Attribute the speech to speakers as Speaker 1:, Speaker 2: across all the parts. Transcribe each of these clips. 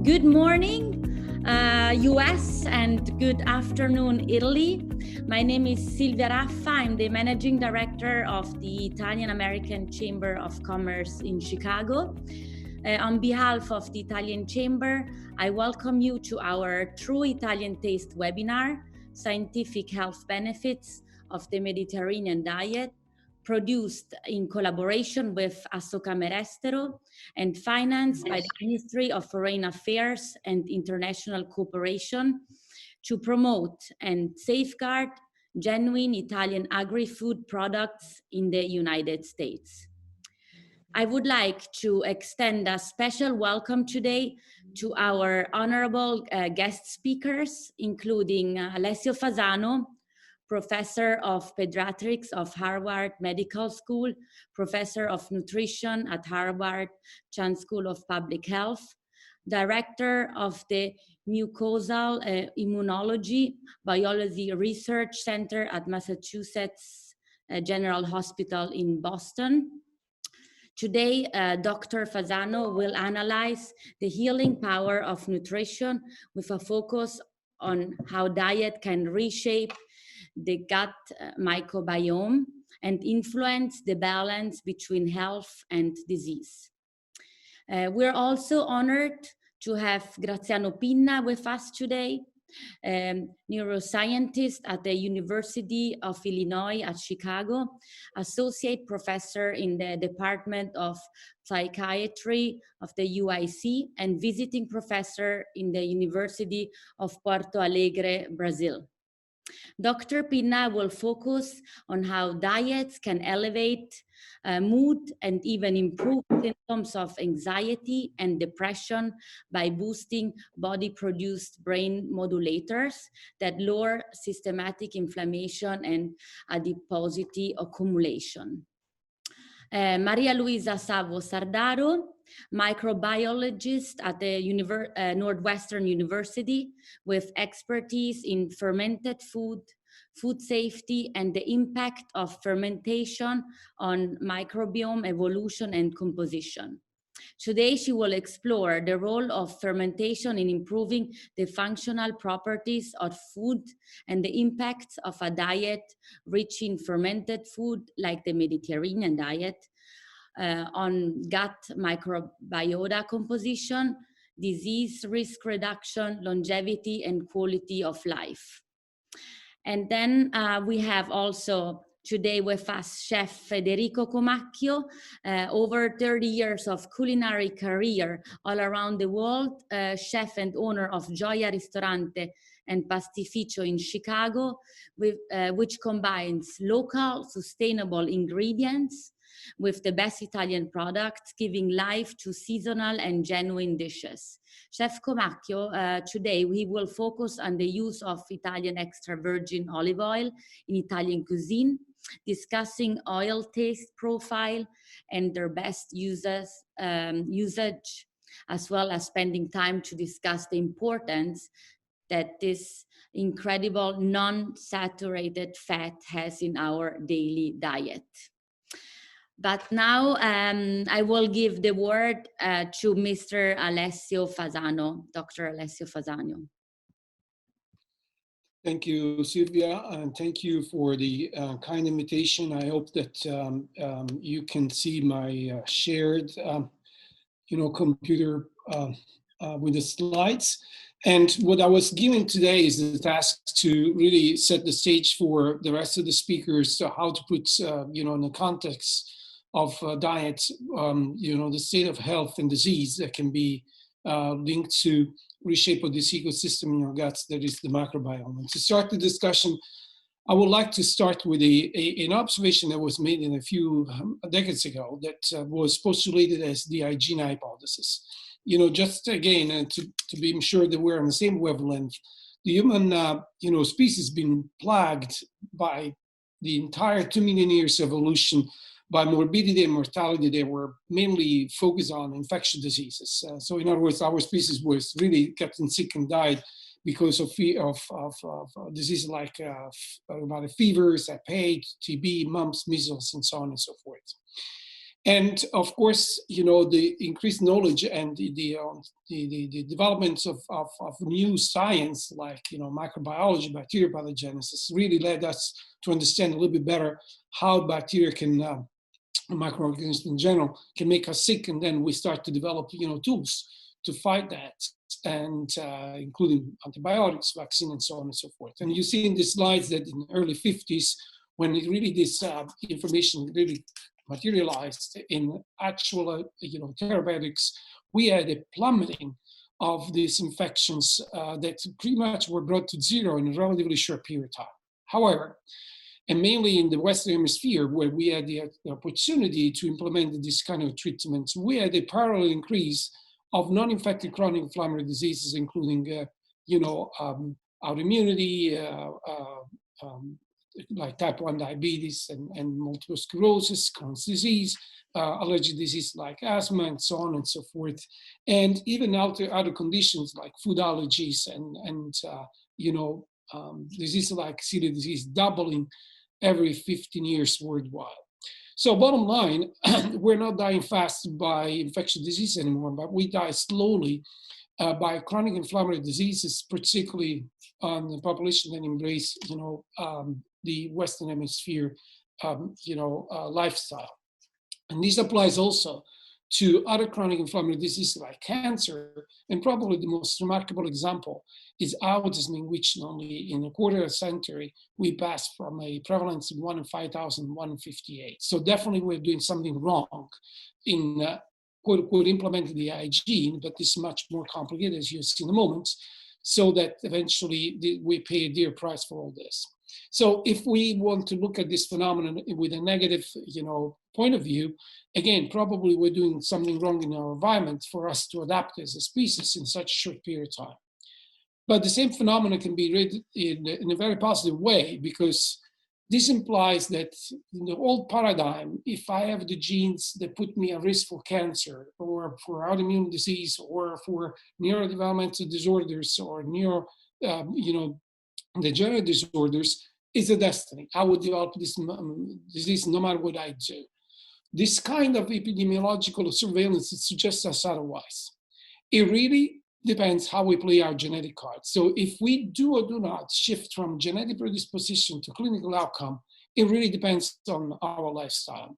Speaker 1: Good morning, US, and good afternoon, Italy. My name is Silvia Raffa. I'm the Managing Director of the Italian-American Chamber of Commerce in Chicago. On behalf of the Italian Chamber, I welcome you to our True Italian Taste webinar, Scientific Health Benefits of the Mediterranean Diet, produced in collaboration with Assocamerestero and financed by the Ministry of Foreign Affairs and International Cooperation to promote and safeguard genuine Italian agri-food products in the United States. I would like to extend a special welcome today to our honorable guest speakers, including Alessio Fasano, Professor of Pediatrics of Harvard Medical School, Professor of Nutrition at Harvard Chan School of Public Health, Director of the Mucosal Immunology Biology Research Center at Massachusetts General Hospital in Boston. Today, Dr. Fasano will analyze the healing power of nutrition with a focus on how diet can reshape the gut microbiome and influence the balance between health and disease. We're also honored to have Graziano Pinna with us today, neuroscientist at the University of Illinois at Chicago, associate professor in the Department of Psychiatry of the UIC, and visiting professor in the University of Porto Alegre, Brazil. Dr. Pinna will focus on how diets can elevate mood and even improve symptoms of anxiety and depression by boosting body-produced brain modulators that lower systematic inflammation and adiposity accumulation. Maria Luisa Savo Sardaro, microbiologist at the Northwestern University with expertise in fermented food, food safety, and the impact of fermentation on microbiome evolution and composition. Today, she will explore the role of fermentation in improving the functional properties of food and the impacts of a diet rich in fermented food like the Mediterranean diet on gut microbiota composition, disease risk reduction, longevity, and quality of life. And then we have also today with us Chef Federico Comacchio, over 30 years of culinary career all around the world, chef and owner of Gioia, Ristorante and Pastificio in Chicago, which combines local, sustainable ingredients with the best Italian products, giving life to seasonal and genuine dishes. Chef Comacchio, today he will focus on the use of Italian extra virgin olive oil in Italian cuisine, discussing oil taste profile and their best usage, as well as spending time to discuss the importance that this incredible non-saturated fat has in our daily diet. But now I will give the word to Mr. Alessio Fasano, Dr. Alessio Fasano.
Speaker 2: Thank you, Silvia, and thank you for the kind invitation. I hope that you can see my shared, computer with the slides. And what I was given today is the task to really set the stage for the rest of the speakers, how to put, in the context of diet, the state of health and disease that can be linked to reshape of this ecosystem in your guts, that is the microbiome. And to start the discussion, I would like to start with an observation that was made in a few decades ago that was postulated as the hygiene hypothesis. Just again, to be sure that we're on the same wavelength, the human, species has been plagued by the entire 2 million years of evolution by morbidity and mortality that were mainly focused on infectious diseases. So in other words, our species was really gotten sick and died because of diseases like fevers, plague, TB, mumps, measles, and so on and so forth. And of course, the increased knowledge and the development of new science like, microbiology, bacterial pathogenesis really led us to understand a little bit better how bacteria can, microorganisms in general, can make us sick. And then we start to develop, tools to fight that, and including antibiotics, vaccine, and so on and so forth. And you see in the slides that in the early 50s, when it really this information really materialized in actual, therapeutics, we had a plummeting of these infections that pretty much were brought to zero in a relatively short period of time. However, and mainly in the Western Hemisphere, where we had the opportunity to implement this kind of treatments, we had a parallel increase of non-infected chronic inflammatory diseases, including, autoimmunity, like type 1 diabetes and multiple sclerosis, Crohn's disease, allergic disease like asthma, and so on and so forth. And even other conditions like food allergies and diseases like celiac disease doubling every 15 years worldwide. So bottom line, we're not dying fast by infectious disease anymore, but we die slowly by chronic inflammatory diseases, particularly on the population that embrace, the Western Hemisphere, lifestyle. And this applies also to other chronic inflammatory diseases like cancer. And probably the most remarkable example is autism, in which only in a quarter of a century, we passed from a prevalence of 1 in 5,000, 1 in 58. So definitely we're doing something wrong in quote unquote implementing the AI gene, but this is much more complicated, as you'll see in a moment, so that eventually we pay a dear price for all this. So if we want to look at this phenomenon with a negative, point of view, again, probably we're doing something wrong in our environment for us to adapt as a species in such a short period of time. But the same phenomenon can be read in a very positive way, because this implies that in the old paradigm, if I have the genes that put me at risk for cancer or for autoimmune disease or for neurodevelopmental disorders or degenerative disorders, it's a destiny. I would develop this disease no matter what I do. This kind of epidemiological surveillance suggests us otherwise. It really depends how we play our genetic cards. So if we do or do not shift from genetic predisposition to clinical outcome, it really depends on our lifestyle.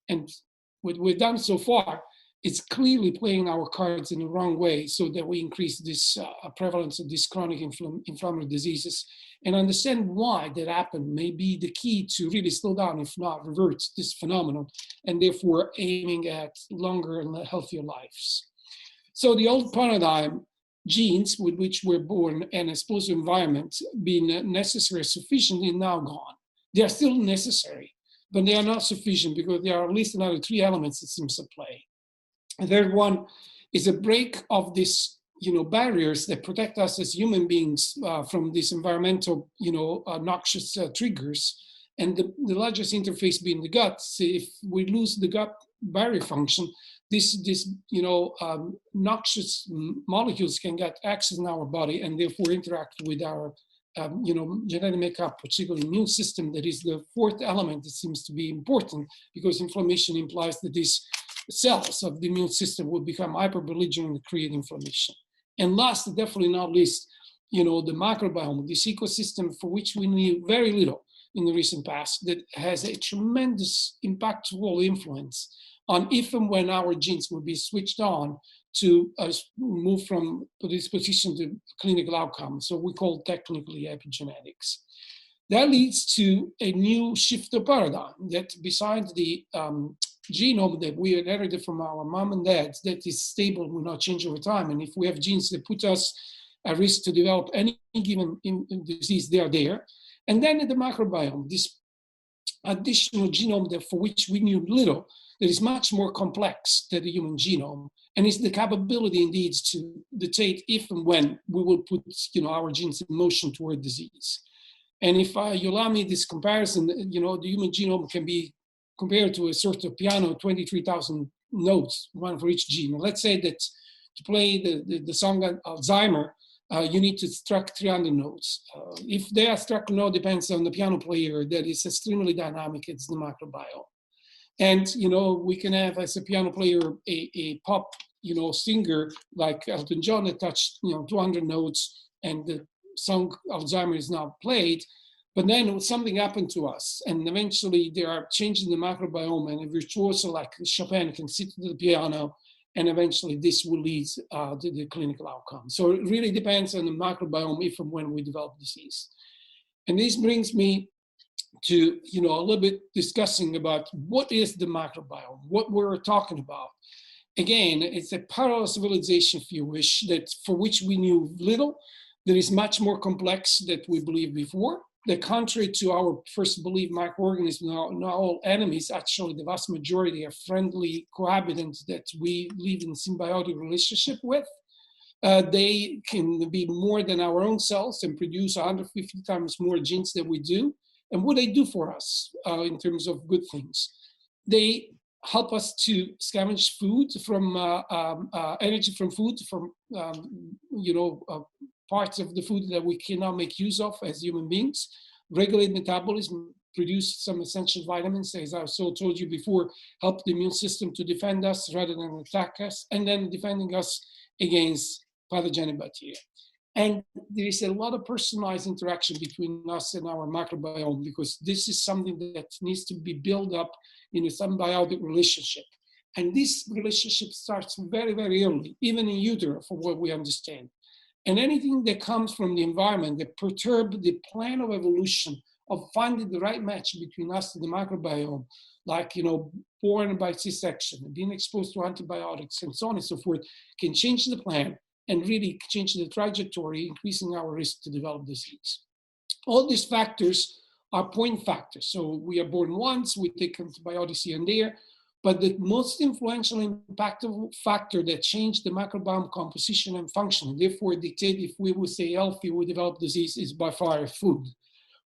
Speaker 2: And what we've done so far, it's clearly playing our cards in the wrong way, so that we increase this prevalence of these chronic inflammatory diseases. And understand why that happened may be the key to really slow down, if not revert, this phenomenon, and therefore aiming at longer and healthier lives. So the old paradigm, genes with which we're born and exposed to environment being necessary and sufficient, is now gone. They are still necessary, but they are not sufficient, because there are at least another 3 elements that seems to play. The third one is a break of these, barriers that protect us as human beings from these environmental, noxious triggers. And the largest interface being the gut. So if we lose the gut barrier function, this noxious molecules can get access in our body and therefore interact with our genetic makeup, particularly immune system. That is the 4th element that seems to be important, because inflammation implies that these cells of the immune system will become hyperbelligerent and create inflammation. And last, definitely not least, the microbiome, this ecosystem for which we knew very little in the recent past, that has a tremendous impactful influence on if and when our genes will be switched on to move from predisposition to clinical outcomes. So we call technically epigenetics. That leads to a new shift of paradigm, that besides the genome that we inherited from our mom and dad, that is stable, will not change over time. And if we have genes that put us at risk to develop any given disease, they are there. And then in the microbiome, this additional genome that for which we knew little, that is much more complex than the human genome, and is the capability indeed to dictate if and when we will put our genes in motion toward disease. And if you allow me this comparison, the human genome can be compared to a sort of piano, 23,000 notes, one for each gene. Let's say that to play the song Alzheimer, you need to struck 300 notes. If they are struck note depends on the piano player that is extremely dynamic, it's the microbiome. And, we can have as a piano player, a pop, singer like Elton John that touched, 200 notes and the song Alzheimer's is now played. But then something happened to us, and eventually they are changing the microbiome, and a virtuoso like Chopin can sit at the piano, and eventually this will lead to the clinical outcome. So it really depends on the microbiome if and when we develop disease. And this brings me to, a little bit discussing about what is the microbiome, what we're talking about. Again, it's a parallel civilization, if you wish, that for which we knew little. That is much more complex than we believed before. The contrary to our first belief, microorganisms are not all enemies. Actually, the vast majority are friendly cohabitants that we live in symbiotic relationship with. They can be more than our own cells and produce 150 times more genes than we do. And what they do for us in terms of good things, they help us to scavenge food from energy from food, from parts of the food that we cannot make use of as human beings, regulate metabolism, produce some essential vitamins, as I also told you before, help the immune system to defend us rather than attack us, and then defending us against pathogenic bacteria. And there is a lot of personalized interaction between us and our microbiome, because this is something that needs to be built up in a symbiotic relationship. And this relationship starts very, very early, even in utero, for what we understand. And anything that comes from the environment that perturb the plan of evolution of finding the right match between us and the microbiome, like, born by C-section, being exposed to antibiotics and so on and so forth, can change the plan and really change the trajectory, increasing our risk to develop disease. All these factors are point factors. So we are born once, we take antibiotics here and there, but the most influential, impactful factor that changed the microbiome composition and function, and therefore dictate if we will stay healthy, we develop disease, is by far food.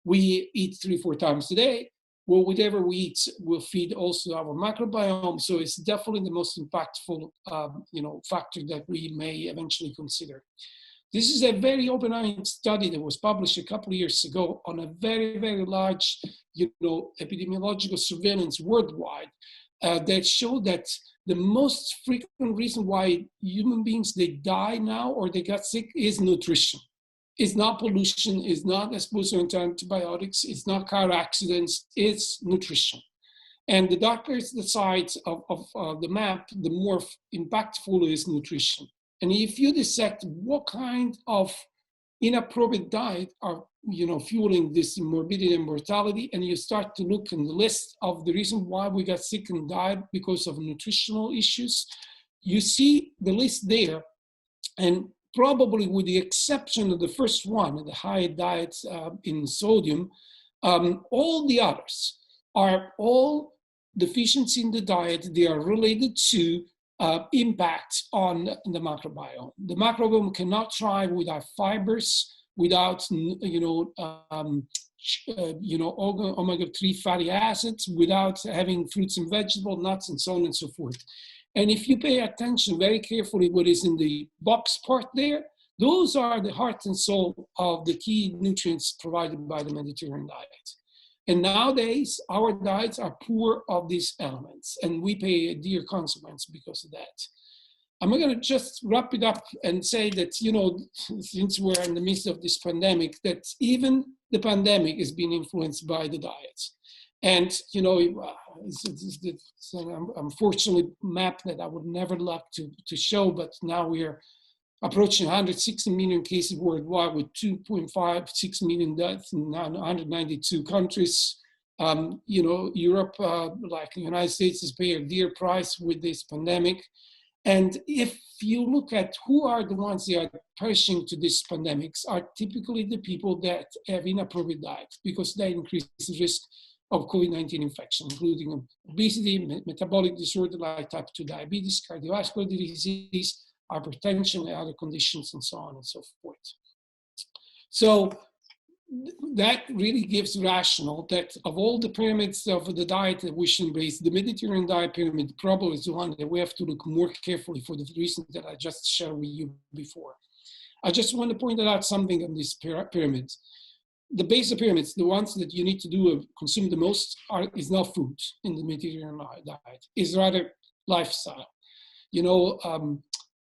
Speaker 2: We eat 3-4 times a day. Well, whatever we eat will feed also our microbiome. So it's definitely the most impactful, factor that we may eventually consider. This is a very open-eyed study that was published a couple of years ago on a very, very large, epidemiological surveillance worldwide that showed that the most frequent reason why human beings, they die now or they got sick is nutrition. It's not pollution, it's not exposure to antibiotics, it's not car accidents, it's nutrition. And the darker the side of the map, the more impactful is nutrition. And if you dissect what kind of inappropriate diet are fueling this morbidity and mortality, and you start to look in the list of the reason why we got sick and died because of nutritional issues, you see the list there. And probably with the exception of the first one, the high diet in sodium, all the others are all deficiency in the diet. They are related to impact on the microbiome. The microbiome cannot thrive without fibers, without omega-3 fatty acids, without having fruits and vegetables, nuts, and so on and so forth. And if you pay attention very carefully what is in the box part there, those are the heart and soul of the key nutrients provided by the Mediterranean diet. And nowadays, our diets are poor of these elements, and we pay a dear consequence because of that. I'm going to just wrap it up and say that, since we're in the midst of this pandemic, that even the pandemic is being influenced by the diet. And, it's an unfortunate map that I would never like to show, but now we're approaching 160 million cases worldwide with 2.56 million deaths in 192 countries. Europe, like the United States, is paying a dear price with this pandemic. And if you look at who are the ones that are perishing to these pandemics, are typically the people that have inappropriate diet, because they increase the risk of COVID-19 infection, including obesity, metabolic disorder like type 2 diabetes, cardiovascular disease, hypertension, and other conditions, and so on and so forth. So that really gives rationale that of all the pyramids of the diet that we should embrace, the Mediterranean diet pyramid probably is the one that we have to look more carefully for the reasons that I just shared with you before. I just want to point out something on this pyramid. the base of pyramids, the ones that you need to do consume the most is not food in the Mediterranean diet, is rather lifestyle. You know,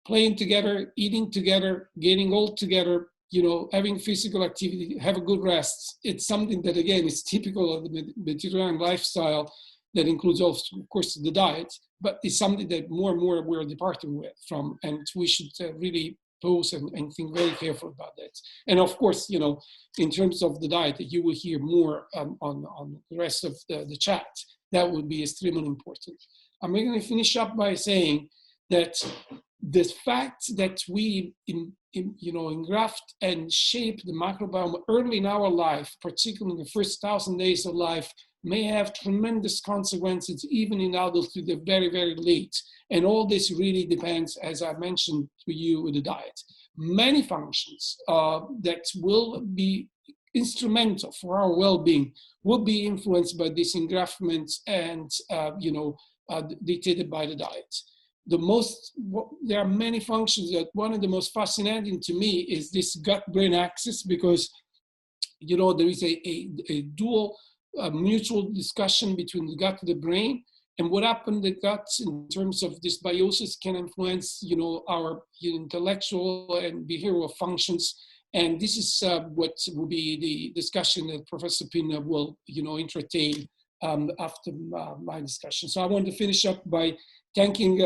Speaker 2: playing together, eating together, getting old together, you know, having physical activity, have a good rest. It's something that, again, is typical of the Mediterranean lifestyle that includes, also, of course, the diet, but it's something that more and more we're departing from, and we should really pose and think very careful about that. And of course, you know, in terms of the diet, you will hear more on the rest of the chat. That would be extremely important. I'm going to finish up by saying that the fact that we engraft and shape the microbiome early in our life, particularly in the first 1,000 days of life, may have tremendous consequences even in adulthood. They're very, very late. And all this really depends, as I mentioned to you, with the diet. Many functions that will be instrumental for our well-being will be influenced by this engraftment and dictated by the diet. There are many functions that one of the most fascinating to me is this gut-brain axis, because, you know, there is a dual mutual discussion between the gut and the brain, and what happened in the gut in terms of this biosis can influence, you know, our intellectual and behavioral functions. And this is what will be the discussion that Professor Pinna will, you know, entertain after my discussion. So I want to finish up by thanking,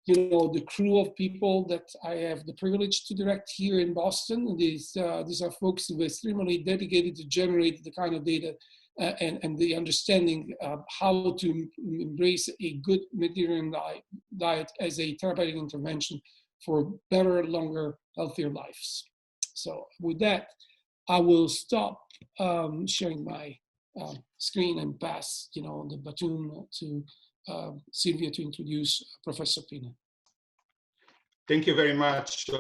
Speaker 2: the crew of people that I have the privilege to direct here in Boston. These are folks who are extremely dedicated to generate the kind of data and the understanding of how to embrace a good Mediterranean diet as a therapeutic intervention for better, longer, healthier lives. So with that, I will stop sharing my screen and pass, you know, the baton to Silvia to introduce Professor Pinna.
Speaker 3: Thank you very much,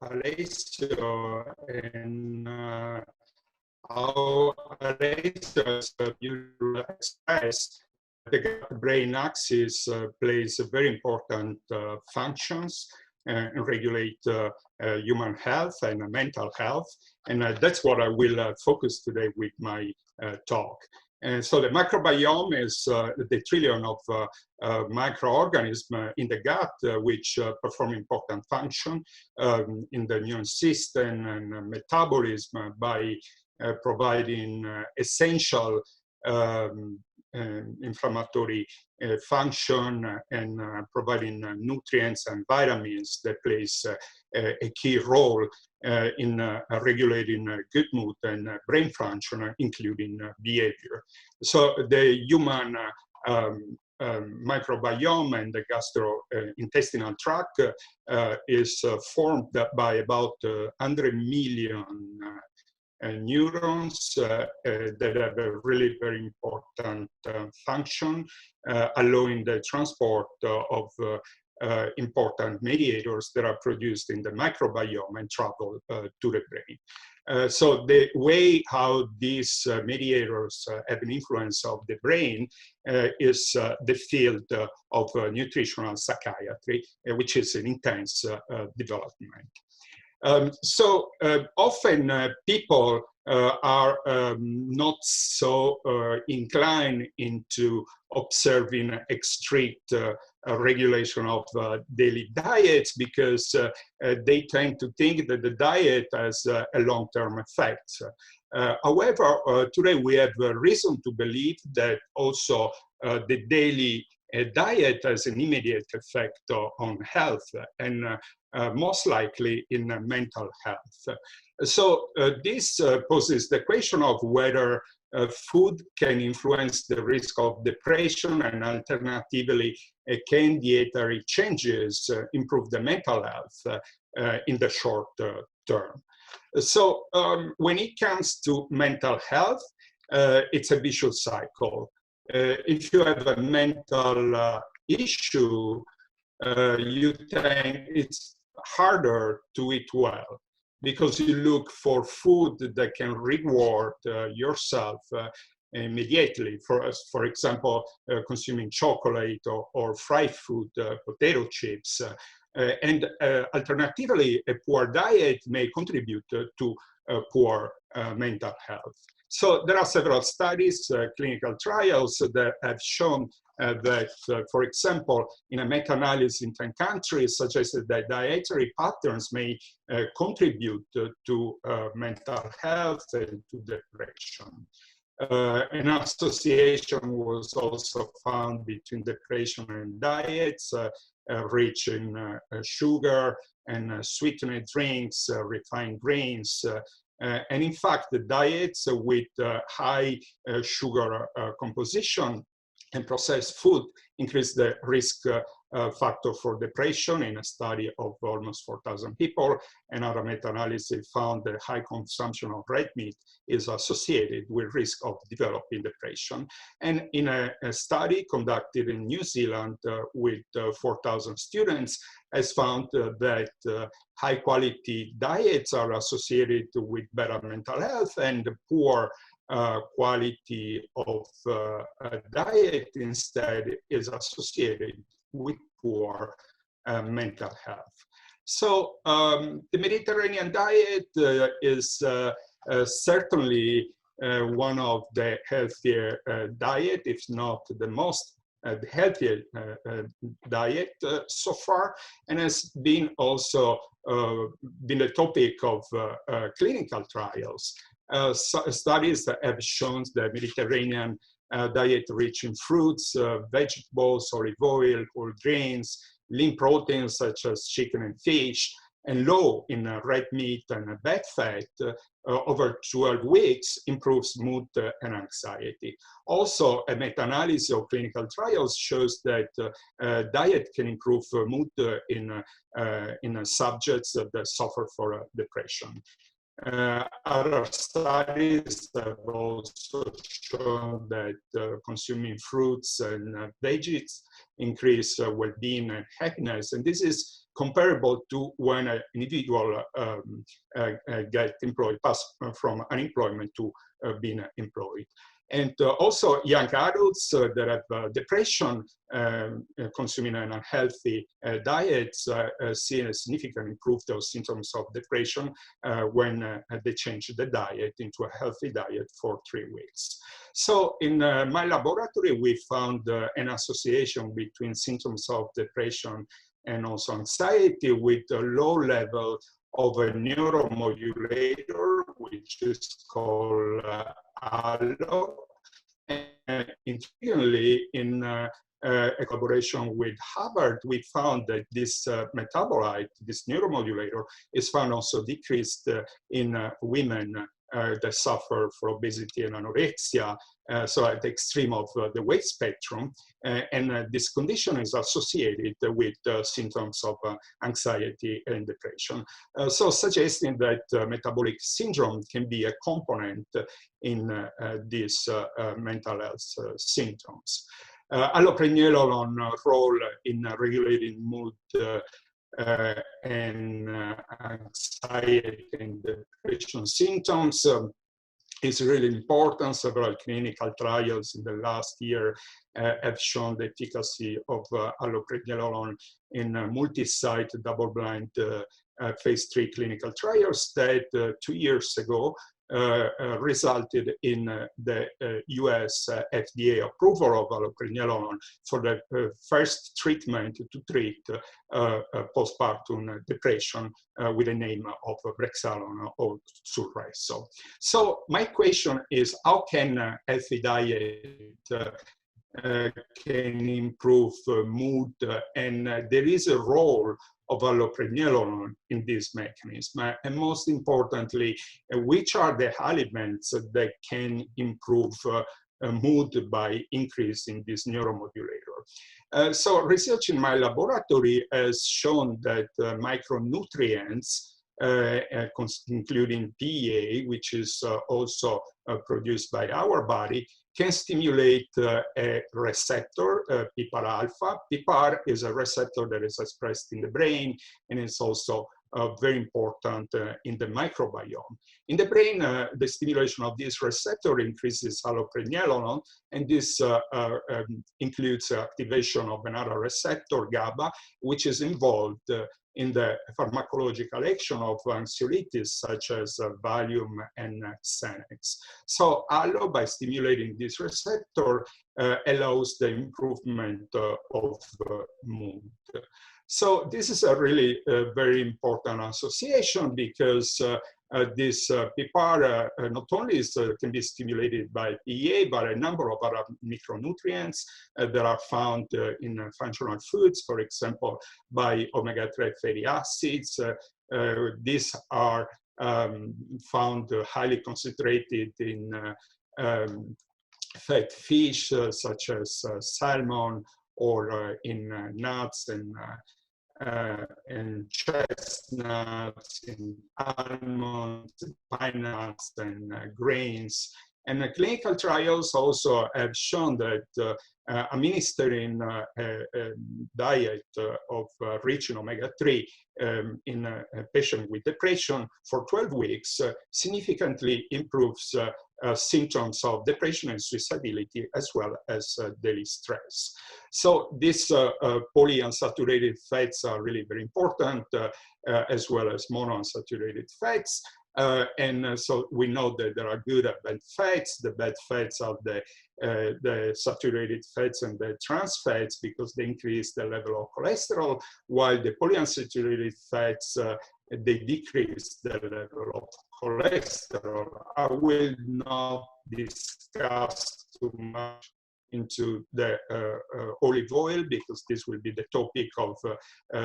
Speaker 3: Alessio. And how Alessio expressed, the gut-brain axis plays a very important functions and regulate human health and mental health. And that's what I will focus today with my talk. And so the microbiome is the trillion of microorganisms in the gut, which perform important function in the immune system and metabolism by providing essential inflammatory function and providing nutrients and vitamins that plays a key role in regulating good mood and brain function, including behavior. So the human microbiome and the gastrointestinal tract is formed by about 100 million neurons that have a really very important function, allowing the transport of important mediators that are produced in the microbiome and travel to the brain. So the way how these mediators have an influence of the brain is the field of nutritional psychiatry, which is an intense development. Often people are not so inclined into observing a strict regulation of daily diets because they tend to think that the diet has a long-term effect. However, today we have reason to believe that also the daily diet has an immediate effect on health and most likely in mental health. So this poses the question of whether food can influence the risk of depression, and alternatively, can dietary changes improve the mental health in the short term. So when it comes to mental health, it's a vicious cycle. If you have a mental issue, you think it's harder to eat well because you look for food that can reward yourself immediately. For example, consuming chocolate or fried food, potato chips, And alternatively, a poor diet may contribute to poor mental health. So there are several studies, clinical trials that have shown that, for example, in a meta-analysis in 10 countries, suggested that dietary patterns may contribute to mental health and to depression. An association was also found between depression and diets rich in sugar and sweetened drinks, refined grains, and in fact, the diets with high sugar composition and processed food increase the risk factor for depression in a study of almost 4,000 people. Another meta-analysis found that high consumption of red meat is associated with risk of developing depression. And in a study conducted in New Zealand with 4,000 students, has found that high quality diets are associated with better mental health, and poor quality of diet instead is associated with poor mental health. So the Mediterranean diet is certainly one of the healthier diet, if not the most the healthier diet so far, and has been also been the topic of clinical trials. Studies have shown the Mediterranean diet rich in fruits, vegetables, olive oil, whole grains, lean proteins such as chicken and fish, and low in red meat and bad fat over 12 weeks improves mood and anxiety. Also, a meta-analysis of clinical trials shows that diet can improve mood in subjects that suffer from depression. Other studies have also shown that consuming fruits and veggies increase well-being and happiness, and this is comparable to when an individual gets employed, pass from unemployment to being employed. And also young adults that have depression, consuming an unhealthy diet, see a significant improvement of symptoms of depression when they change the diet into a healthy diet for 3 weeks. So in my laboratory, we found an association between symptoms of depression and also anxiety with a low level of a neuromodulator, which is called ALO. And intriguingly, in a collaboration with Harvard, we found that this metabolite, this neuromodulator, is found also decreased in women that suffer from obesity and anorexia, so at the extreme of the weight spectrum. And this condition is associated with symptoms of anxiety and depression. So suggesting that metabolic syndrome can be a component in these mental health symptoms. Allopregnanolone role in regulating mood and anxiety and depression symptoms is really important. Several clinical trials in the last year have shown the efficacy of allopregnanolone in multi-site double-blind phase 3 clinical trials that 2 years ago resulted in the US FDA approval of allopregnanolone for the first treatment to treat postpartum depression with the name of Brexalone or Zulresso. So my question is, how can a healthy diet can improve mood? And there is a role of allopregnanolone in this mechanism. And most importantly, which are the elements that can improve mood by increasing this neuromodulator? So research in my laboratory has shown that micronutrients, including PEA, which is also produced by our body, can stimulate a receptor, PPAR alpha. PPAR is a receptor that is expressed in the brain, and it's also very important in the microbiome. In the brain, the stimulation of this receptor increases allopregnanolone, and this includes activation of another receptor, GABA, which is involved in the pharmacological action of anxiolytics such as Valium and Xanax. So allo, by stimulating this receptor, allows the improvement of mood. So this is a really very important association, because this PPAR not only can be stimulated by PEA, but a number of other micronutrients that are found in functional foods, for example, by omega-3 fatty acids. These are found highly concentrated in fat fish, such as salmon, or in nuts and chestnuts, in almonds, pine nuts, and grains. And clinical trials also have shown that administering a diet of rich in omega-3 in a patient with depression for 12 weeks significantly improves symptoms of depression and suicidality, as well as daily stress. So these polyunsaturated fats are really very important, as well as monounsaturated fats. So we know that there are good and bad fats. The bad fats are the saturated fats and the trans fats, because they increase the level of cholesterol, while the polyunsaturated fats, they decrease the level of cholesterol. I will not discuss too much into the olive oil, because this will be the topic of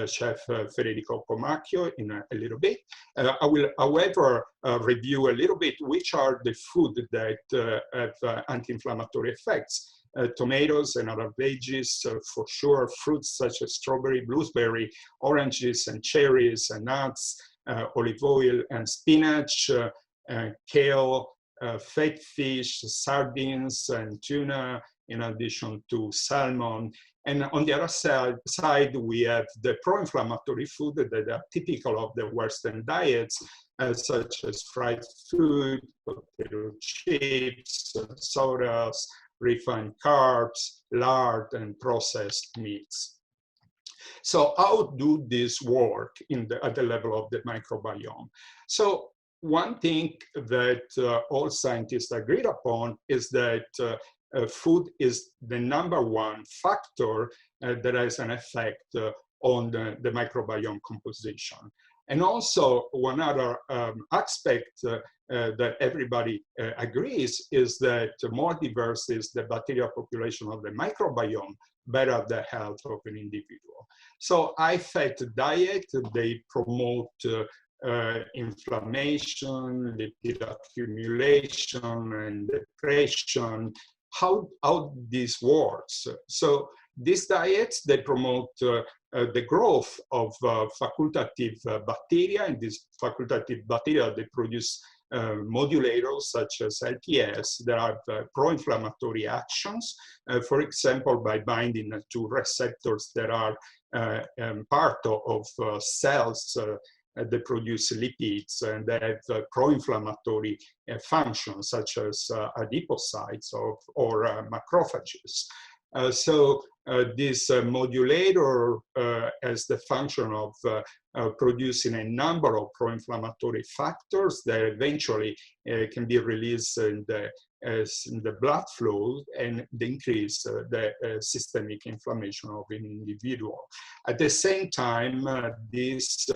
Speaker 3: Chef Federico Comacchio in a little bit. I will, however, review a little bit which are the food that have anti-inflammatory effects. Tomatoes and other veggies, for sure, fruits such as strawberry, blueberry, oranges and cherries and nuts, olive oil and spinach, kale, fat fish, sardines and tuna, in addition to salmon. And on the other side, we have the pro-inflammatory food that are typical of the Western diets, such as fried food, potato chips, sodas, refined carbs, lard, and processed meats. So how do this work at the level of the microbiome? So one thing that all scientists agreed upon is that food is the #1 factor that has an effect on the microbiome composition. And also, one other aspect that everybody agrees is that more diverse is the bacterial population of the microbiome, better the health of an individual. So high-fat diet, they promote inflammation, lipid accumulation, and depression. How this works? So these diets, they promote the growth of facultative bacteria, and these facultative bacteria, they produce modulators such as LPS that have pro-inflammatory actions, for example, by binding to receptors that are part of cells that produce lipids, and they have pro-inflammatory functions such as adipocytes or macrophages. So this modulator has the function of producing a number of pro-inflammatory factors that eventually can be released in the blood flow and increase the systemic inflammation of an individual. At the same time, this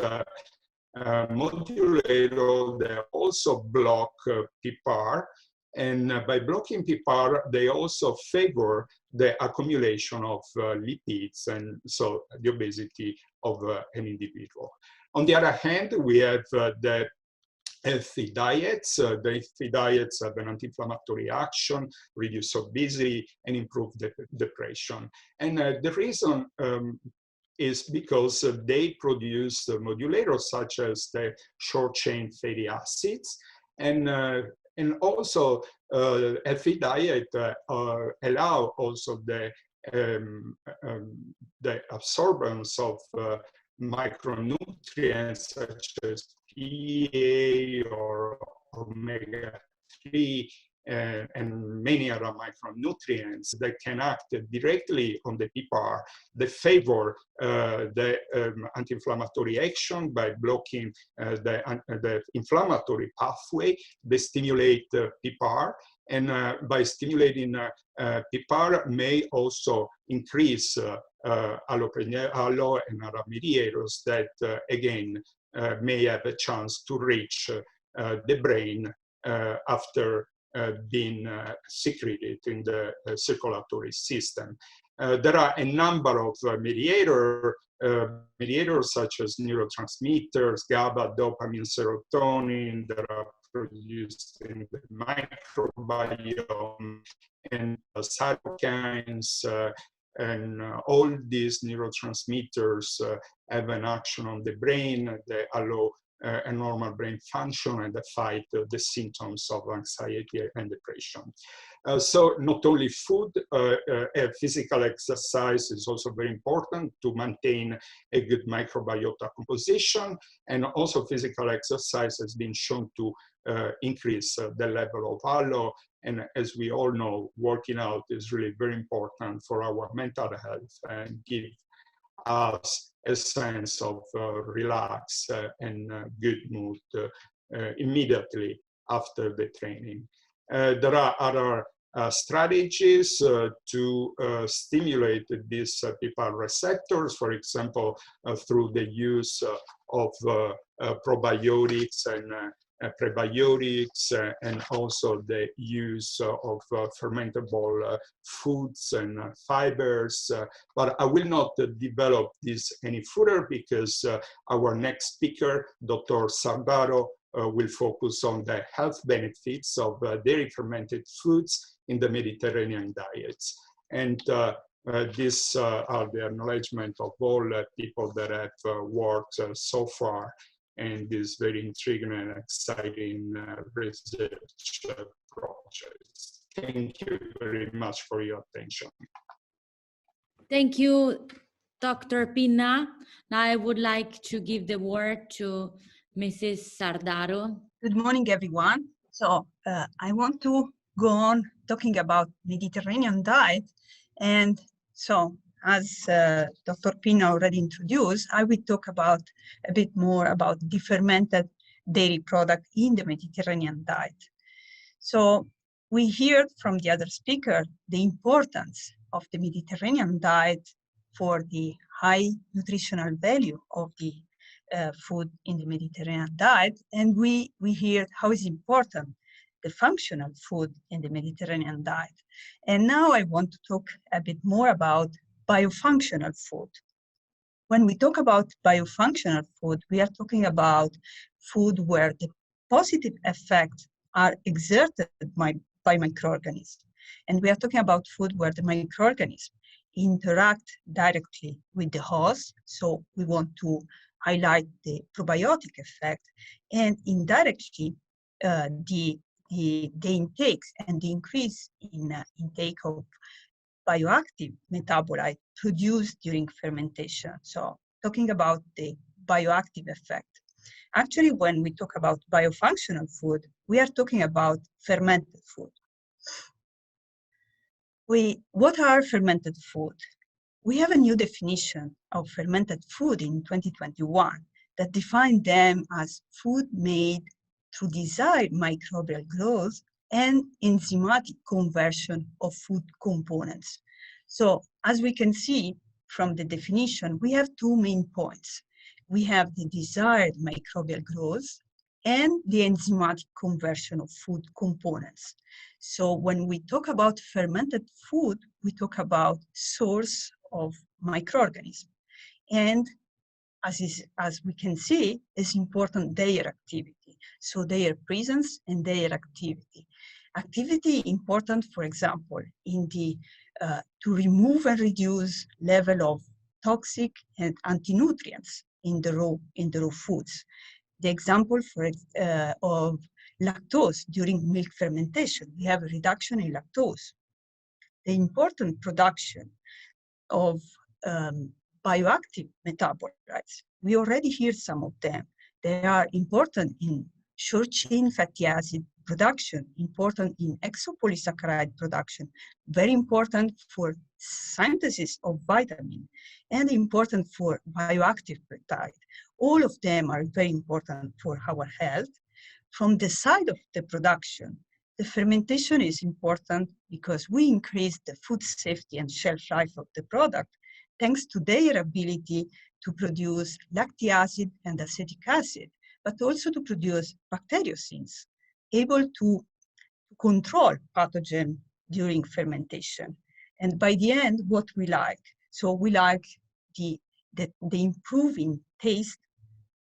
Speaker 3: modulator, they also block PPAR, and by blocking PPAR, they also favor the accumulation of lipids, and so the obesity of an individual. On the other hand, we have the healthy diets. The healthy diets have an anti-inflammatory action, reduce obesity, and improve depression. And the reason is because they produce modulators such as the short-chain fatty acids, and also healthy diet allow also the absorbance of micronutrients such as PA or omega-3 and many other micronutrients that can act directly on the PPAR. They favor the anti-inflammatory action by blocking the inflammatory pathway. They stimulate PPAR, and by stimulating PPAR may also increase allo and other mediators that, again, may have a chance to reach the brain after being secreted in the circulatory system. There are a number of mediators such as neurotransmitters, GABA, dopamine, serotonin that are produced in the microbiome, and cytokines, and all these neurotransmitters have an action on the brain. They allow a normal brain function and they fight the symptoms of anxiety and depression. So not only food, physical exercise is also very important to maintain a good microbiota composition, and also physical exercise has been shown to increase the level of allo. And as we all know, working out is really very important for our mental health and give us a sense of relax and good mood immediately after the training. There are other strategies to stimulate these PPAR receptors, for example, through the use of probiotics and prebiotics, and also the use of fermentable foods and fibers. But I will not develop this any further because our next speaker, Dr. Sardaro, will focus on the health benefits of dairy fermented foods in the Mediterranean diets. And these are the acknowledgement of all people that have worked so far in this very intriguing and exciting research projects. Thank you very much for your attention.
Speaker 1: Thank you, Dr. Pinna. Now I would like to give the word to Mrs. Sardaro.
Speaker 4: Good morning, everyone. So I want to go on talking about Mediterranean diet. And so as Dr. Pinna already introduced, I will talk about a bit more about the fermented dairy product in the Mediterranean diet. So we heard from the other speaker the importance of the Mediterranean diet for the high nutritional value of the food in the Mediterranean diet. And we heard how is important the functional food in the Mediterranean diet. And now I want to talk a bit more about biofunctional food. When we talk about biofunctional food, we are talking about food where the positive effects are exerted by microorganisms. And we are talking about food where the microorganisms interact directly with the host. So we want to highlight the probiotic effect, and indirectly the intakes and the increase in intake of bioactive metabolite produced during fermentation. So talking about the bioactive effect. Actually, when we talk about biofunctional food, we are talking about fermented food. What are fermented food? We have a new definition of fermented food in 2021 that defined them as food made through desired microbial growth and enzymatic conversion of food components. So as we can see from the definition, we have two main points. We have the desired microbial growth and the enzymatic conversion of food components. So when we talk about fermented food, we talk about source of microorganisms. And as we can see, it's important their activity. So their presence and their activity. Activity important, for example, in the to remove and reduce level of toxic and anti-nutrients in the raw foods. The example of lactose during milk fermentation, we have a reduction in lactose. The important production of bioactive metabolites we already hear some of them. They are important in short-chain fatty acid production, important in exopolysaccharide production, very important for synthesis of vitamin, and important for bioactive peptide. All of them are very important for our health. From the side of the production, the fermentation is important because we increase the food safety and shelf life of the product thanks to their ability to produce lactic acid and acetic acid, but also to produce bacteriocins, able to control pathogen during fermentation. And by the end, what we like. So we like the improving taste,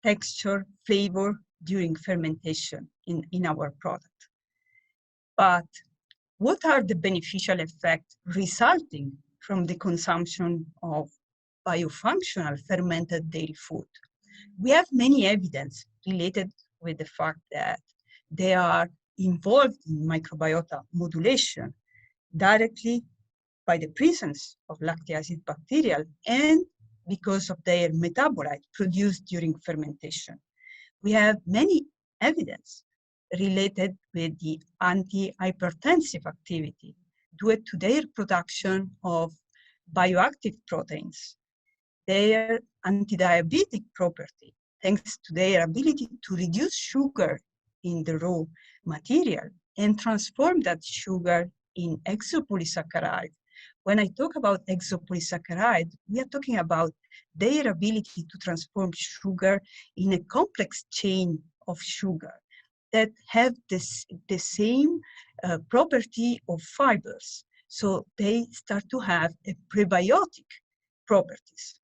Speaker 4: texture, flavor during fermentation in our product. But what are the beneficial effects resulting from the consumption of biofunctional fermented dairy food? We have many evidence related with the fact that they are involved in microbiota modulation directly by the presence of lactic acid bacteria and because of their metabolite produced during fermentation. We have many evidence related with the anti-hypertensive activity due to their production of bioactive proteins, their anti-diabetic property, thanks to their ability to reduce sugar in the raw material and transform that sugar in exopolysaccharide. When I talk about exopolysaccharide, we are talking about their ability to transform sugar in a complex chain of sugar that have the same property of fibers. So they start to have a prebiotic properties.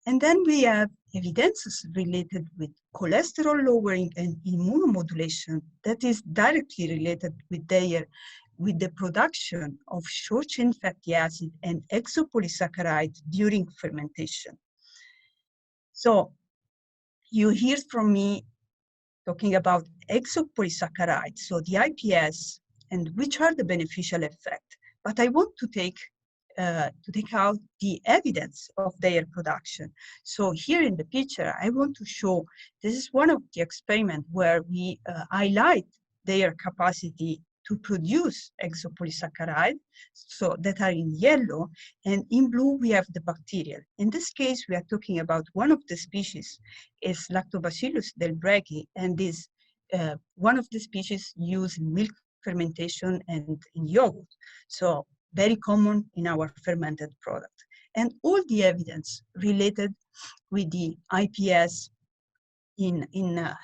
Speaker 4: And then we have evidences related with cholesterol lowering and immunomodulation that is directly related with the production of short-chain fatty acid and exopolysaccharide during fermentation. So you hear from me talking about exopolysaccharide, so the IPS, and which are the beneficial effects. But I want to take out the evidence of their production. So here in the picture, I want to show, this is one of the experiments where we highlight their capacity to produce exopolysaccharide, so that are in yellow, and in blue we have the bacteria. In this case, we are talking about one of the species is Lactobacillus delbrueckii, and this one of the species used in milk fermentation and in yogurt. So very common in our fermented product. And all the evidence related with the IPS in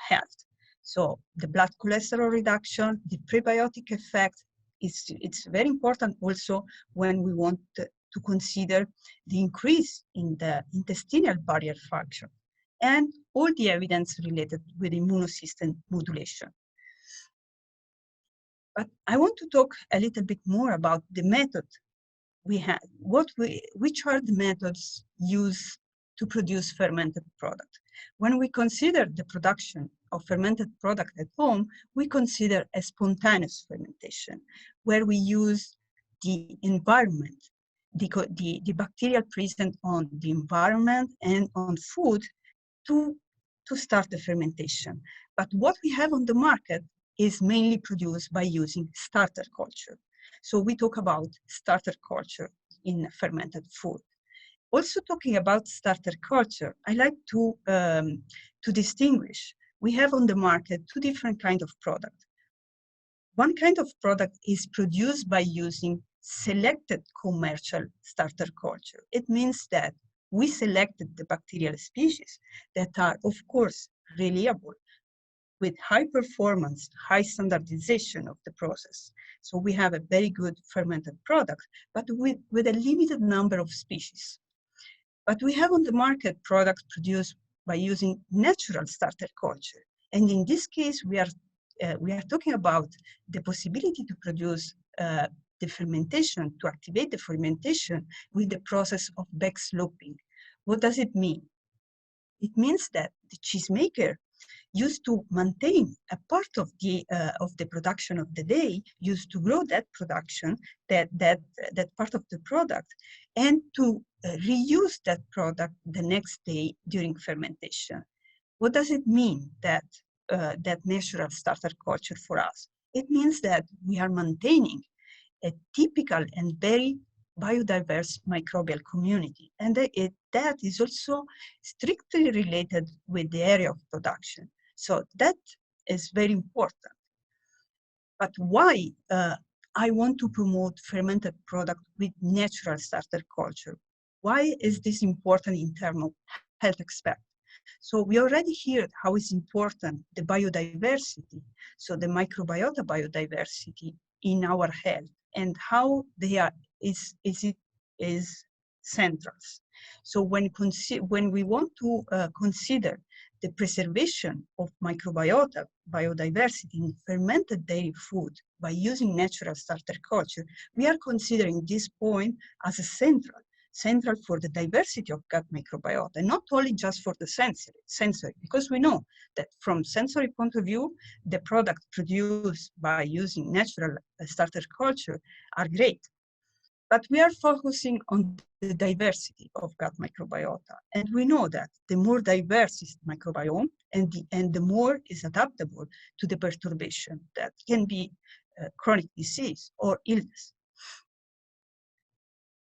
Speaker 4: health. So the blood cholesterol reduction, the prebiotic effect, it's very important also when we want to consider the increase in the intestinal barrier function and all the evidence related with immune system modulation. But I want to talk a little bit more about the method we have, which are the methods used to produce fermented product. When we consider the production of fermented product at home, we consider a spontaneous fermentation, where we use the environment, the bacteria present on the environment and on food to start the fermentation. But what we have on the market is mainly produced by using starter culture. So we talk about starter culture in fermented food. Also talking about starter culture, I like to distinguish. We have on the market two different kinds of product. One kind of product is produced by using selected commercial starter culture. It means that we selected the bacterial species that are, of course, reliable, with high performance, high standardization of the process. So we have a very good fermented product, but with a limited number of species. But we have on the market products produced by using natural starter culture. And in this case, we are talking about the possibility to produce the fermentation, to activate the fermentation with the process of backsloping. What does it mean? It means that the cheesemaker used to maintain a part of the production of the day, used to grow that production, that part of the product, and to reuse that product the next day during fermentation. What does it mean, that natural starter culture for us? It means that we are maintaining a typical and very biodiverse microbial community, and that is also strictly related with the area of production. So that is very important. But why I want to promote fermented product with natural starter culture? Why is this important in terms of health aspect? So we already heard how it's important, the biodiversity, so the microbiota biodiversity in our health, and how they are is central. So when we want to consider the preservation of microbiota biodiversity in fermented dairy food by using natural starter culture, we are considering this point as a central for the diversity of gut microbiota, not only just for the sensory, because we know that from sensory point of view, the products produced by using natural starter culture are great. But we are focusing on the diversity of gut microbiota. And we know that the more diverse is the microbiome, and the more is adaptable to the perturbation that can be chronic disease or illness.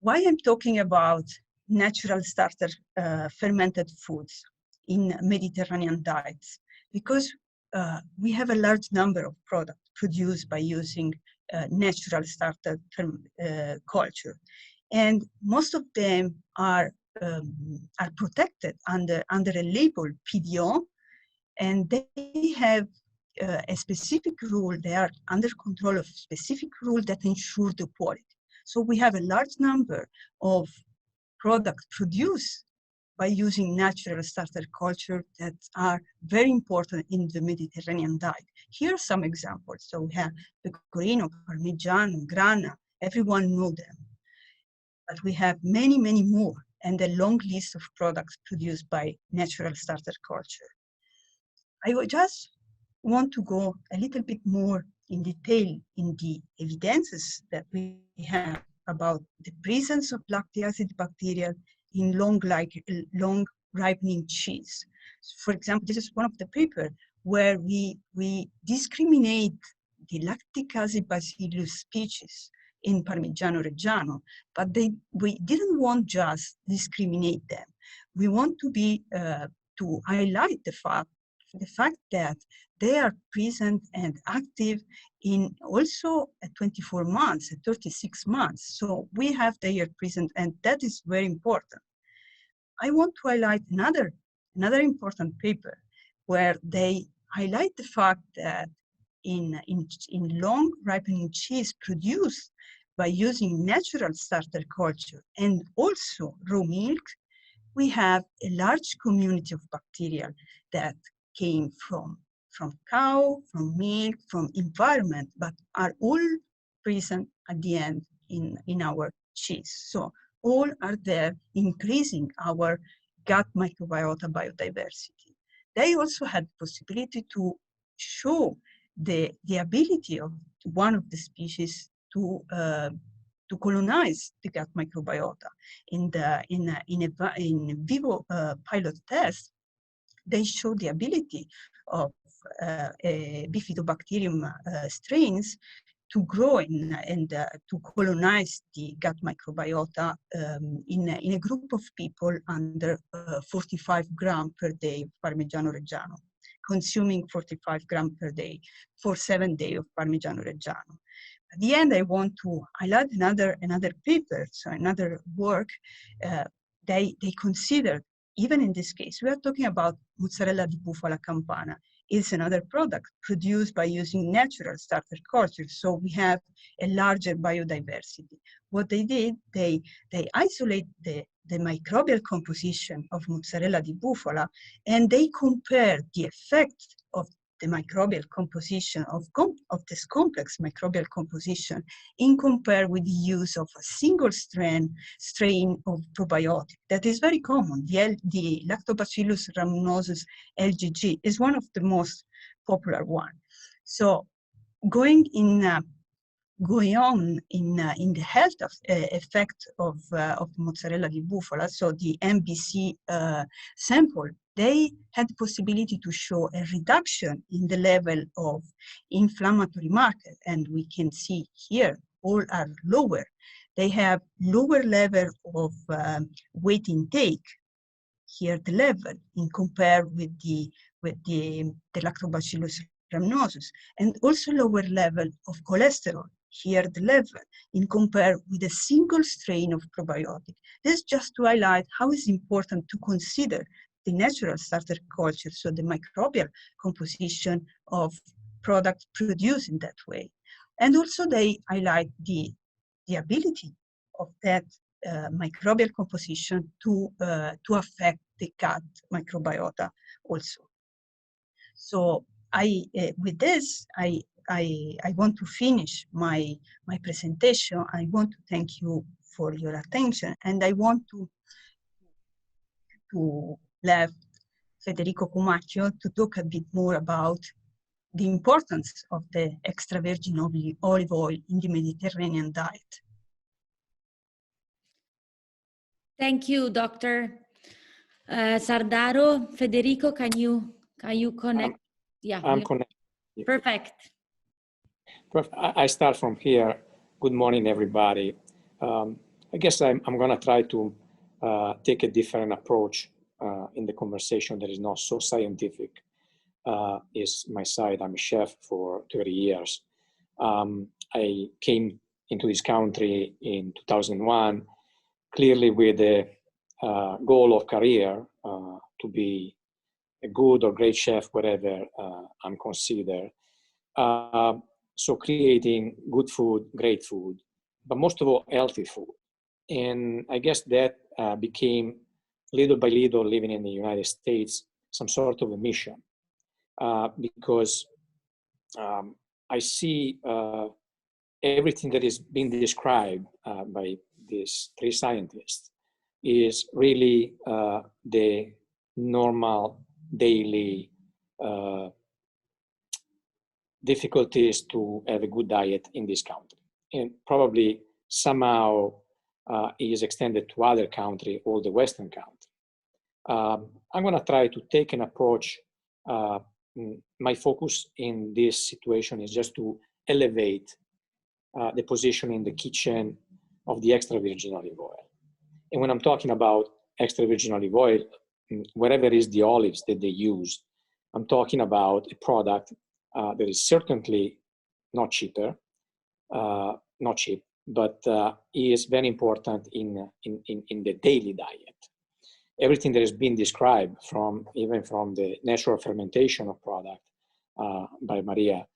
Speaker 4: Why I'm talking about natural starter fermented foods in Mediterranean diets? Because we have a large number of products produced by using natural starter culture, and most of them are protected under a label PDO, and they have a specific rule. They are under control of specific rule that ensure the quality. So we have a large number of products produced by using natural starter culture that are very important in the Mediterranean diet. Here are some examples. So we have pecorino, parmigiano, grana, everyone knows them. But we have many, many more, and a long list of products produced by natural starter culture. I would just want to go a little bit more in detail in the evidences that we have about the presence of lactic acid bacteria in long ripening cheese. For example, this is one of the papers where we discriminate the lactic acid bacillus species in Parmigiano Reggiano, but we didn't want just discriminate them. We want to highlight the fact that they are present and active in also at 24 months, at 36 months. So we have they are present, and that is very important. I want to highlight another important paper where they highlight the fact that in long ripening cheese produced by using natural starter culture and also raw milk, we have a large community of bacteria that came from cow, from milk, from environment, but are all present at the end in our cheese. So all are there increasing our gut microbiota biodiversity. They also had the possibility to show the ability of one of the species to colonize the gut microbiota. In vivo pilot test, they show the ability of bifidobacterium strains to grow and to colonize the gut microbiota in a group of people under 45 grams per day of Parmigiano Reggiano, consuming 45 grams per day for 7 days of Parmigiano Reggiano. At the end, I want to highlight another paper, so another work. They considered, even in this case, we are talking about mozzarella di bufala campana. It's another product produced by using natural starter culture. So we have a larger biodiversity. What they did, they isolate the microbial composition of mozzarella di bufala, and they compare the effect of the microbial composition of this complex microbial composition in compare with the use of a single strain of probiotic. That is very common. The Lactobacillus rhamnosus LGG is one of the most popular one. So going on in the health effect of mozzarella di bufala, so the MBC sample, they had the possibility to show a reduction in the level of inflammatory marker, and we can see here all are lower. They have lower level of weight intake. Here the level in compare with the Lactobacillus rhamnosus, and also lower level of cholesterol. Here the level in compare with a single strain of probiotic. This is just to highlight how it's important to consider the natural starter culture, so the microbial composition of products produced in that way. And also they highlight the ability of that microbial composition to affect the gut microbiota also. So with this, I want to finish my presentation. I want to thank you for your attention, and I want to let Federico Comacchio to talk a bit more about the importance of the extra virgin olive oil in the Mediterranean diet.
Speaker 1: Thank you, Dr. Sardaro. Federico, can you connect?
Speaker 5: I'm connected.
Speaker 1: Perfect.
Speaker 5: I start from here. Good morning, everybody. I guess I'm going to try to take a different approach in the conversation that is not so scientific. Is my side. I'm a chef for 30 years. I came into this country in 2001, clearly with the goal of career to be a good or great chef, whatever I'm considered. So creating good food, great food, but most of all, healthy food. And I guess that became, little by little, living in the United States, some sort of a mission. Because I see everything that is being described by these three scientists is really the normal daily difficulties to have a good diet in this country, and probably somehow is extended to other countries, all the Western countries. I'm going to try to take an approach. My focus in this situation is just to elevate the position in the kitchen of the extra virgin olive oil. And when I'm talking about extra virgin olive oil, whatever is the olives that they use, I'm talking about a product that is certainly not cheap, but is very important in the daily diet. Everything that has been described, even from the natural fermentation of product by Maria,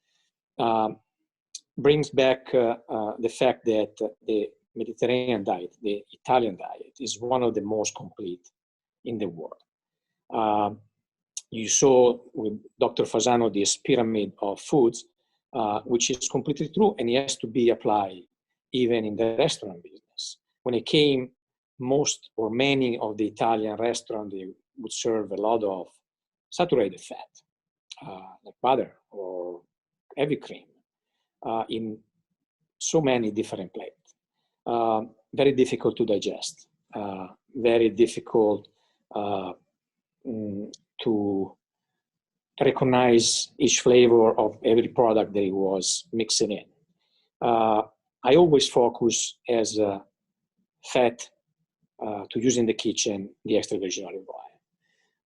Speaker 5: brings back the fact that the Mediterranean diet, the Italian diet, is one of the most complete in the world. You saw with Dr. Fasano this pyramid of foods, which is completely true, and it has to be applied even in the restaurant business. When it came, most or many of the Italian restaurants, they would serve a lot of saturated fat, like butter or heavy cream, in so many different plates. Very difficult to digest, very difficult to recognize each flavor of every product that it was mixing in. I always focus as fat to use in the kitchen, the extra virgin olive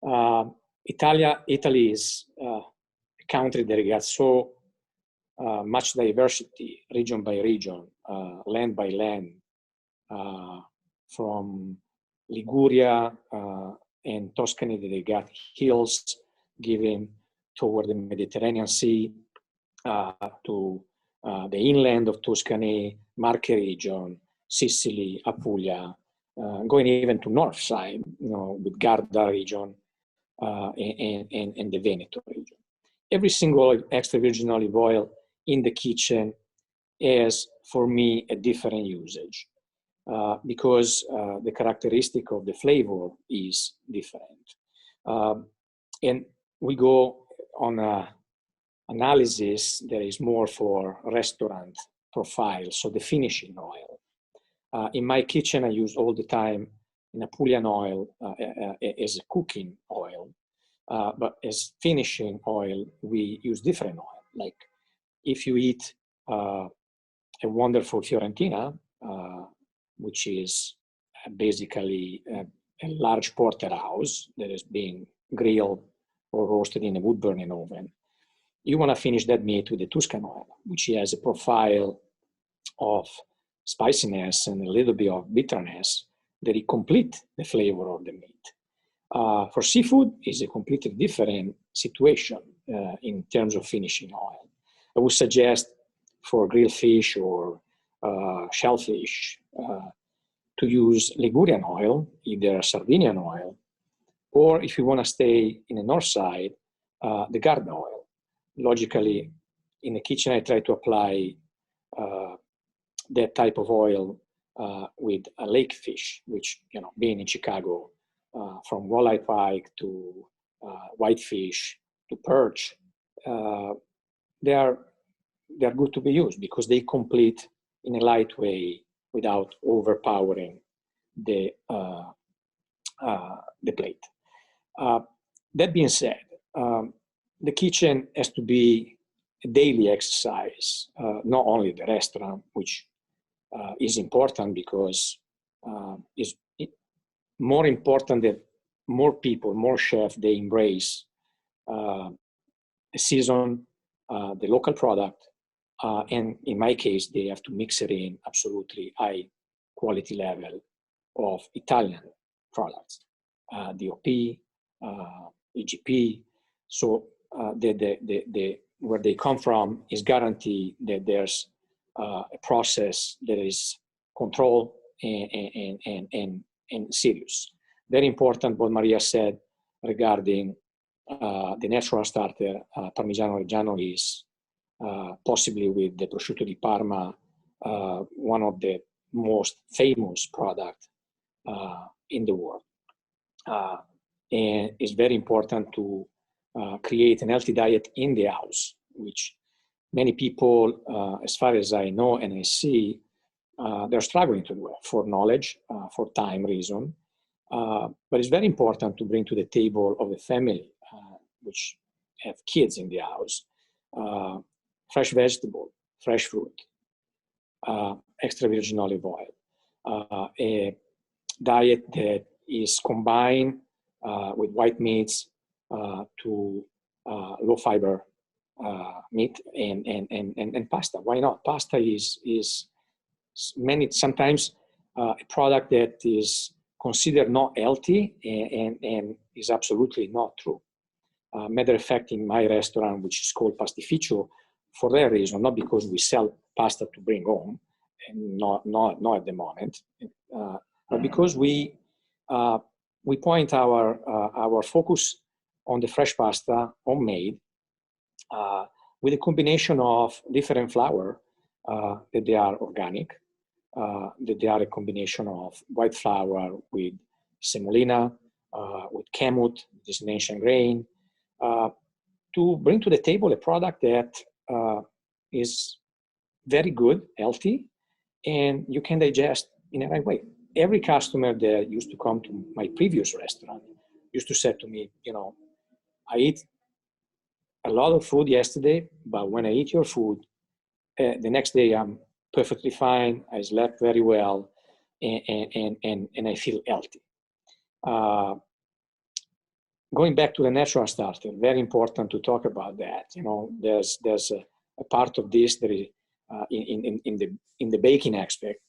Speaker 5: oil. Italy is a country that got so much diversity, region by region, land by land, from Liguria and Tuscany, that they got hills giving toward the Mediterranean Sea, to the inland of Tuscany, Marche region, Sicily, Apulia, going even to north side, with Garda region and the Veneto region. every single extra virgin olive oil in the kitchen is, for me, a different usage because the characteristic of the flavor is different. And we go on a analysis that is more for restaurant profile, so the finishing oil. In my kitchen, I use all the time Napoleon oil as a cooking oil, but as finishing oil, we use different oil. Like if you eat a wonderful Fiorentina, which is basically a large porterhouse that is being grilled or roasted in a wood burning oven, you want to finish that meat with the Tuscan oil, which has a profile of spiciness and a little bit of bitterness that it complete the flavor of the meat. For seafood, it's a completely different situation in terms of finishing oil. I would suggest for grilled fish or shellfish to use Ligurian oil, either Sardinian oil, or if you want to stay in the north side, the Garda oil. Logically, in the kitchen, I try to apply that type of oil with a lake fish, which, you know, being in Chicago, from walleye pike to whitefish to perch, they are good to be used because they complete in a light way without overpowering the plate. That being said, the kitchen has to be a daily exercise, not only the restaurant, which is important because it's more important that more people, more chefs, they embrace the season, the local product, and in my case, they have to mix it in absolutely high quality level of Italian products, DOP, EGP. So where they come from is guaranteed that there's a process that is controlled and serious. Very important what Maria said regarding the natural starter, Parmigiano Reggiano is possibly with the prosciutto di Parma, one of the most famous products in the world. And it's very important to create an healthy diet in the house, which many people, as far as I know and I see, they're struggling to do it for knowledge, for time reason. But it's very important to bring to the table of the family, which have kids in the house, fresh vegetable, fresh fruit, extra virgin olive oil, a diet that is combined with white meats to low fiber meat and pasta. Why not? Pasta is sometimes a product that is considered not healthy and is absolutely not true. Matter of fact, in my restaurant, which is called Pastificio, for that reason, not because we sell pasta to bring home, and not at the moment, but because we point our focus on the fresh pasta, homemade, with a combination of different flour that they are organic, that they are a combination of white flour with semolina, with kamut, this is an ancient grain, to bring to the table a product that is very good, healthy, and you can digest in a right way. Every customer that used to come to my previous restaurant used to say to me, you know, I eat a lot of food yesterday, but when I eat your food, the next day I'm perfectly fine, I slept very well, and I feel healthy. Going back to the natural starter, very important to talk about that. You know, there's a part of this that is in the baking aspect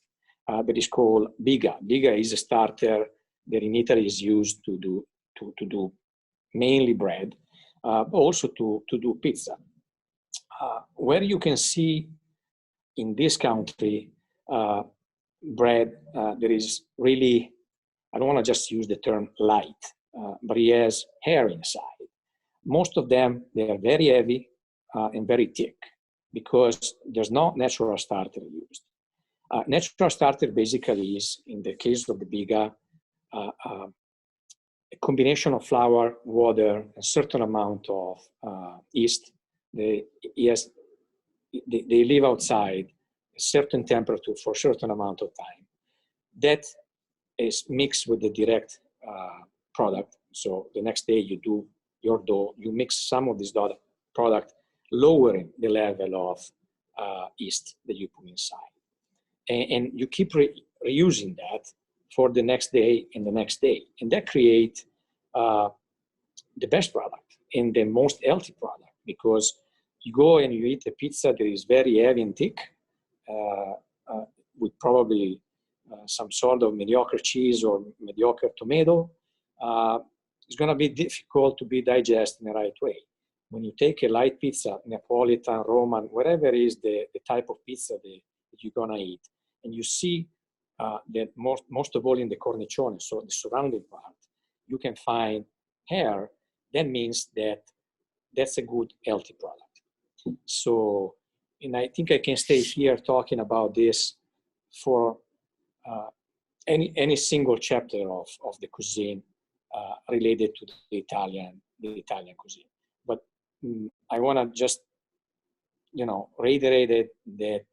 Speaker 5: that is called biga. Biga is a starter that in Italy is used to do mainly bread, but also to do pizza. Where you can see in this country bread that is really, I don't want to just use the term light, but it has hair inside. most of them, they are very heavy and very thick because there's no natural starter used. Natural starter basically is, in the case of the biga, a combination of flour, water, a certain amount of yeast. They live outside a certain temperature for a certain amount of time. That is mixed with the direct product. So the next day you do your dough, you mix some of this product, lowering the level of yeast that you put inside. And you keep reusing that for the next day and the next day. And that creates the best product and the most healthy product, because you go and you eat a pizza that is very heavy and thick with probably some sort of mediocre cheese or mediocre tomato. It's going to be difficult to be digested in the right way. When you take a light pizza, Neapolitan, Roman, whatever is the type of pizza that you're going to eat, and you see that most of all in the cornicione, so the surrounding part, you can find hair, that means that that's a good, healthy product. So, and I think I can stay here talking about this for any single chapter of the cuisine related to the Italian cuisine. But I want to just, reiterate it that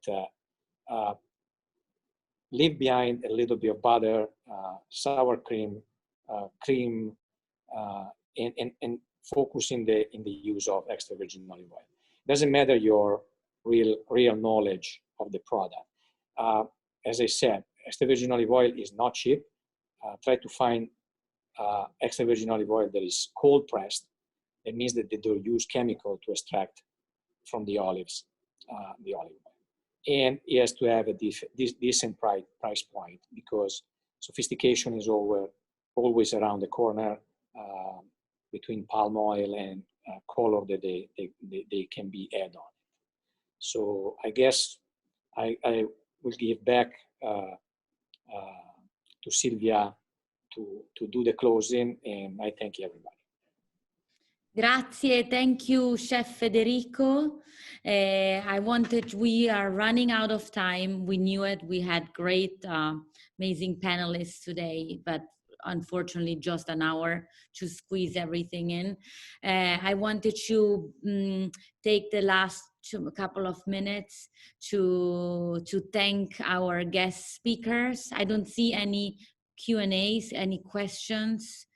Speaker 5: leave behind a little bit of butter, sour cream, and focus in the use of extra virgin olive oil. Doesn't matter your real knowledge of the product. As I said, extra virgin olive oil is not cheap. Try to find extra virgin olive oil that is cold pressed. It means that they don't use chemical to extract from the olives the olive oil. And it has to have a decent price point, because sophistication is always around the corner between palm oil and color that they can be added on. So I guess I will give back to Silvia to do the closing, and I thank everybody.
Speaker 1: Grazie, thank you, Chef Federico. We are running out of time. We knew it. We had great, amazing panelists today, but unfortunately just an hour to squeeze everything in. I wanted to take the last couple of minutes to thank our guest speakers. I don't see any Q&As, any questions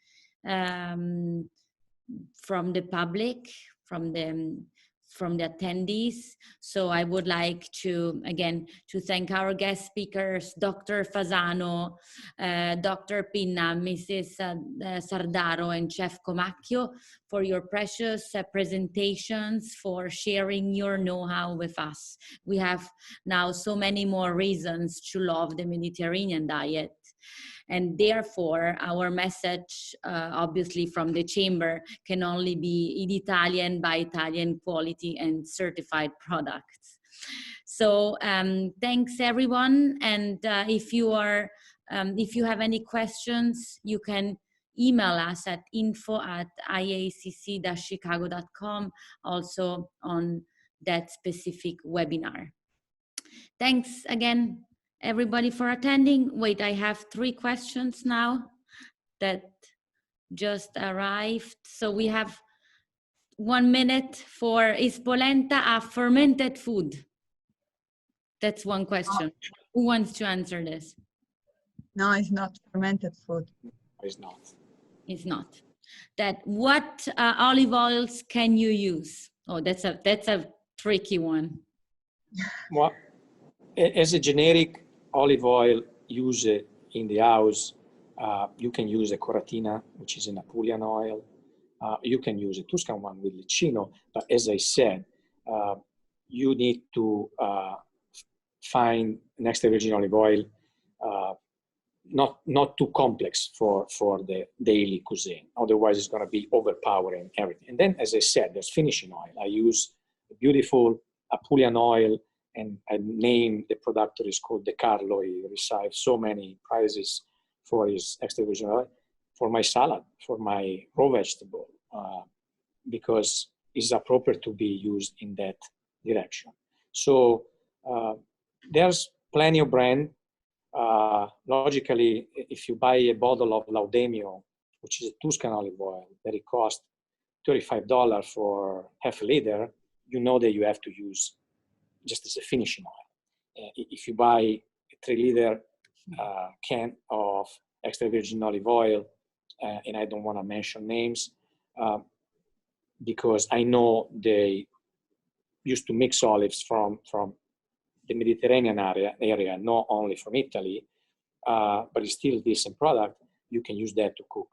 Speaker 1: from the public, from the attendees. So I would like to, again, to thank our guest speakers, Dr. Fasano, Dr. Pinna, Mrs. Sardaro, and Chef Comacchio, for your precious presentations, for sharing your know-how with us. We have now so many more reasons to love the Mediterranean diet. And therefore, our message, obviously from the chamber, can only be eat Italian, buy Italian quality and certified products. So thanks everyone. And if you have any questions, you can email us at info@iacc-chicago.com, also on that specific webinar. Thanks again, everybody, for attending. Wait, I have 3 questions now that just arrived. So we have 1 minute for, is polenta a fermented food? That's one question. Who wants to answer this?
Speaker 4: No, it's not fermented food.
Speaker 5: It's not.
Speaker 1: It's not. That what olive oils can you use? Oh, that's a tricky one.
Speaker 5: Well, as a generic olive oil used in the house, you can use a Coratina, which is an Apulian oil. You can use a Tuscan one with Licino. But as I said, you need to find an extra virgin olive oil not too complex for the daily cuisine. Otherwise, it's going to be overpowering everything. And then, as I said, there's finishing oil. I use a beautiful Apulian oil, and I name the product is called De Carlo. He received so many prizes for his extra virgin oil, for my salad, for my raw vegetable. because it's appropriate to be used in that direction. So there's plenty of brand. Logically, if you buy a bottle of Laudemio, which is a Tuscan olive oil, that it costs $35 for half a liter, you know that you have to use just as a finishing oil. If you buy a 3-liter can of extra virgin olive oil, and I don't want to mention names, because I know they used to mix olives from the Mediterranean area, not only from Italy, but it's still a decent product. You can use that to cook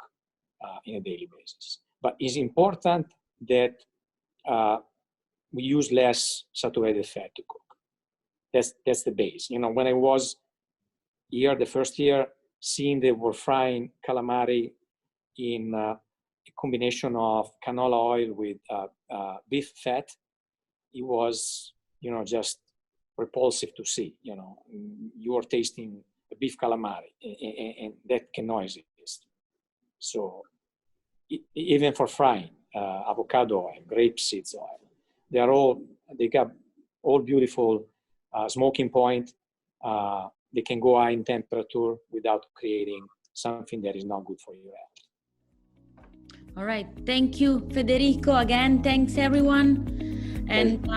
Speaker 5: in a daily basis. But it's important that we use less saturated fat to cook. That's the base. You know, when I was here the first year, seeing they were frying calamari in a combination of canola oil with beef fat, it was, you know, just repulsive to see. You know, you are tasting a beef calamari, and that cannot exist. So even for frying, avocado oil, grapeseed oil, they got all beautiful smoking point. They can go high in temperature without creating something that is not good for your health.
Speaker 1: All right. Thank you, Federico. Again, thanks everyone. And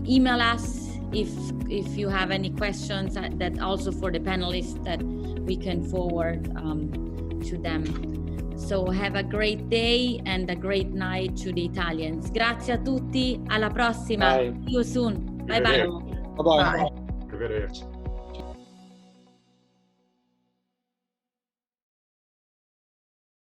Speaker 1: email us if you have any questions that also for the panelists that we can forward to them. So have a great day and a great night to the Italians. Grazie a tutti. Alla prossima.
Speaker 5: Bye.
Speaker 1: See you soon. Bye bye.
Speaker 2: Bye-bye.
Speaker 4: Bye.
Speaker 3: Arrivederci.